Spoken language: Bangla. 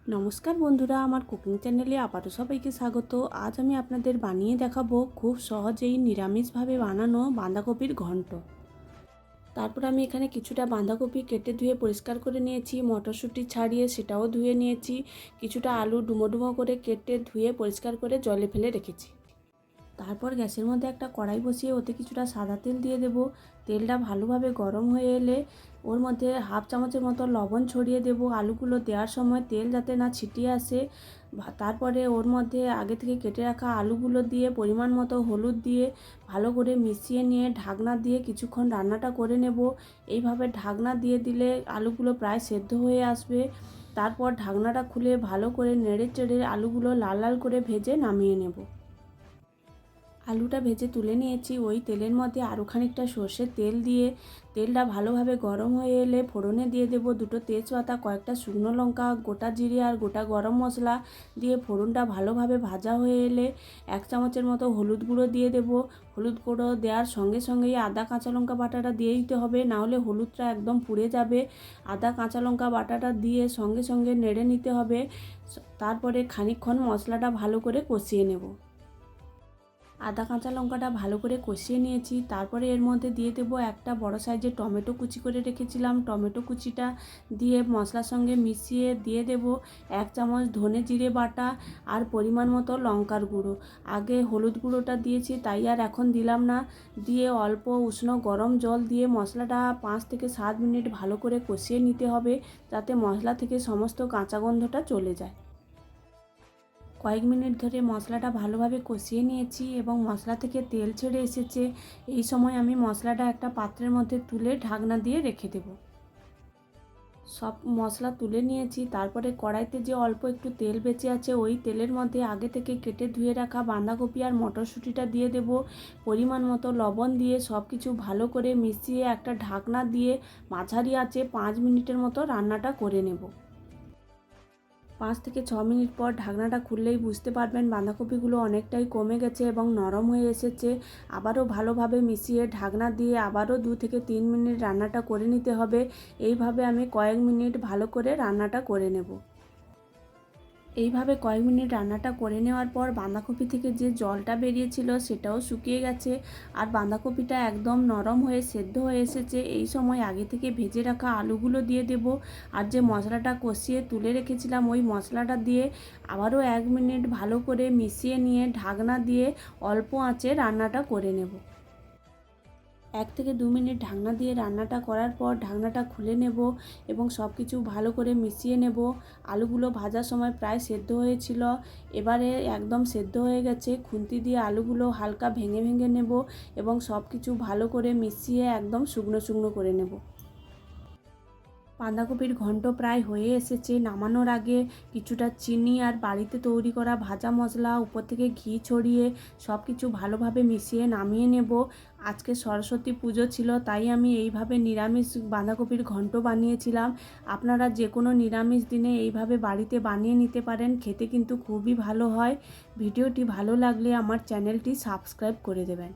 নমস্কার বন্ধুরা, আমার কুকিং চ্যানেলে আবারও সবাইকে স্বাগত। আজ আমি আপনাদের বানিয়ে দেখাবো খুব সহজেই নিরামিষভাবে বানানো বাঁধাকপির ঘন্ট। তারপর আমি এখানে কিছুটা বাঁধাকপি কেটে ধুয়ে পরিষ্কার করে নিয়েছি, মটরশুঁটি ছাড়িয়ে সেটাও ধুয়ে নিয়েছি, কিছুটা আলু ডুমো ডুমো করে কেটে ধুয়ে পরিষ্কার করে জলে ফেলে রেখেছি। তারপর গ্যাসের মধ্যে একটা কড়াই বসিয়ে ওতে কিছুটা সাদা তেল দিয়ে দেব। তেলটা ভালোভাবে গরম হয়ে এলে ওর মধ্যে হাফ চামচের মতো লবণ ছড়িয়ে দেব। আলুগুলো দেওয়ার সময় তেল যাতে না ছিটিয়ে আসে। তারপরে ওর মধ্যে আগে থেকে কেটে রাখা আলুগুলো দিয়ে পরিমাণ মতো হলুদ দিয়ে ভালো করে মিশিয়ে নিয়ে ঢাকনা দিয়ে কিছুক্ষণ রান্নাটা করে নেব। এইভাবে ঢাকনা দিয়ে দিলে আলুগুলো প্রায় সেদ্ধ হয়ে আসবে। তারপর ঢাকনাটা খুলে ভালো করে নেড়ে চেড়ে আলুগুলো লাল লাল করে ভেজে নামিয়ে নেব। আলুটা ভেজে তুলে নিয়েছি। ওই তেলের মধ্যে আরও খানিকটা সর্ষের তেল দিয়ে তেলটা ভালোভাবে গরম হয়ে এলে ফোড়নে দিয়ে দেব দুটো তেজপাতা, কয়েকটা শুকনো লঙ্কা, গোটা জিরে আর গোটা গরম মশলা দিয়ে ফোড়নটা ভালোভাবে ভাজা হয়ে এলে 1 চামচের মতো হলুদ গুঁড়ো দিয়ে দেব। হলুদ গুঁড়ো দেওয়ার সঙ্গে সঙ্গেই আদা কাঁচা লঙ্কা বাটাটা দিয়ে দিতে হবে, নাহলে হলুদটা একদম পুড়ে যাবে। আদা কাঁচা লঙ্কা বাটাটা দিয়ে সঙ্গে সঙ্গে নেড়ে নিতে হবে। তারপরে খানিকক্ষণ মশলাটা ভালো করে কষিয়ে নেব। আদা কাঁচা লঙ্কাটা ভালো করে কষিয়ে নিয়েছি। তারপরে এর মধ্যে দিয়ে দেবো একটা বড় সাইজের টমেটো কুচি করে রেখেছিলাম। টমেটো কুচিটা দিয়ে মশলার সঙ্গে মিশিয়ে দিয়ে দেব 1 চামচ ধনে জিরে বাটা আর পরিমাণ মতো লঙ্কার গুঁড়ো। আগে হলুদ গুঁড়োটা দিয়েছি তাই আর এখন দিলাম না। দিয়ে অল্প উষ্ণ গরম জল দিয়ে মশলাটা 5 থেকে 7 মিনিট ভালো করে কষিয়ে নিতে হবে, যাতে মশলা থেকে সমস্ত কাঁচা গন্ধটা চলে যায়। কয়েক মিনিট ধরে মশলাটা ভালোভাবে কষিয়ে নিয়েছি এবং মশলা থেকে তেল ছেড়ে এসেছে। এই সময় আমি মশলাটা একটা পাত্রের মধ্যে তুলে ঢাকনা দিয়ে রেখে দেব। সব মশলা তুলে নিয়েছি। তারপরে কড়াইতে যে অল্প একটু তেল বেঁচে আছে ওই তেলের মধ্যে আগে থেকে কেটে ধুয়ে রাখা বাঁধাকপি আর মটরশুঁটিটা দিয়ে দেব। পরিমাণ মতো লবণ দিয়ে সব কিছু ভালো করে মিশিয়ে একটা ঢাকনা দিয়ে মাঝারি আঁচে 5 মিনিটের মতো রান্নাটা করে নেব। 5 থেকে 6 মিনিট পর ঢাকনাটা খুললেই বুঝতে পারবেন বাঁধাকপিগুলো অনেকটাই কমে গেছে এবং নরম হয়ে এসেছে। আবারও ভালোভাবে মিশিয়ে ঢাকনা দিয়ে আবারও 2 থেকে 3 মিনিট রান্নাটা করে নিতে হবে। এইভাবে আমি কয়েক মিনিট ভালো করে রান্নাটা করে নেব। এইভাবে কয়েক মিনিট রান্নাটা করে নেওয়ার পর বাঁধাকপি থেকে যে জলটা বেরিয়েছিল সেটাও শুকিয়ে গেছে আর বাঁধাকপিটা একদম নরম হয়ে সেদ্ধ হয়ে এসেছে। এই সময় আগে থেকে ভেজে রাখা আলুগুলো দিয়ে দেব আর যে মশলাটা কষিয়ে তুলে রেখেছিলাম ওই মশলাটা দিয়ে আবারও 1 মিনিট ভালো করে মিশিয়ে নিয়ে ঢাকনা দিয়ে অল্প আঁচে রান্নাটা করে নেব। 1 থেকে 2 মিনিট ঢাকনা দিয়ে রান্নাটা করার পর ঢাকনাটা খুলে নেব এবং সব কিছু ভালো করে মিশিয়ে নেব। আলুগুলো ভাজার সময় প্রায় সেদ্ধ হয়েছিল, এবারে একদম সেদ্ধ হয়ে গেছে। খুন্তি দিয়ে আলুগুলো হালকা ভেঙে ভেঙে নেব এবং সব কিছু ভালো করে মিশিয়ে একদম শুকনো শুকনো করে নেব। বাঁধাকপির ঘন্ট প্রায় হয়ে এসেছে। নামানোর আগে কিছুটা চিনি আর বাড়িতে তৈরি করা ভাজা মশলা উপর থেকে ঘি ছড়িয়ে সব কিছু ভালোভাবে মিশিয়ে নামিয়ে নেব। আজকে সরস্বতী পুজো ছিল তাই আমি এইভাবে নিরামিষ বাঁধাকপির ঘন্ট বানিয়েছিলাম। আপনারা যে কোনো নিরামিষ দিনে এইভাবে বাড়িতে বানিয়ে নিতে পারেন, খেতে কিন্তু খুবই ভালো হয়। ভিডিওটি ভালো লাগলে আমার চ্যানেলটি সাবস্ক্রাইব করে দেবেন।